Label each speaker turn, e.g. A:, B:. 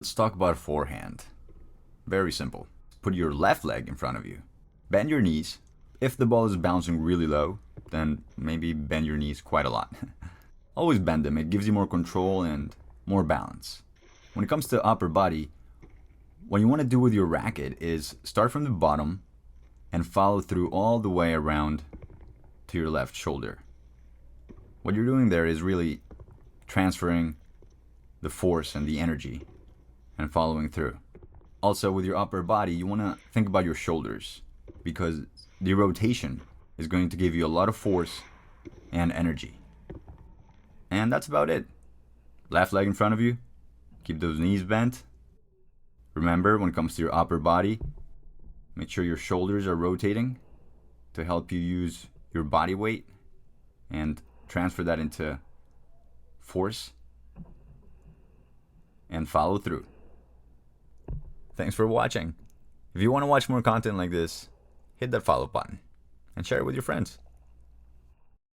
A: Let's talk about forehand. Very simple. Put your left leg in front of you. Bend your knees. If the ball is bouncing really low, then maybe bend your knees quite a lot. Always bend them. It gives you more control and more balance. When it comes to upper body, what you want to do with your racket is start from the bottom and follow through all the way around to your left shoulder. What you're doing there is really transferring the force and the energy and following through. Also, with your upper body, you want to think about your shoulders because the rotation is going to give you a lot of force and energy. And that's about it. Left leg in front of you. Keep those knees bent. Remember, when it comes to your upper body, make sure your shoulders are rotating to help you use your body weight and transfer that into force and follow through. Thanks for watching. If you want to watch more content like this, hit that follow button and share it with your friends.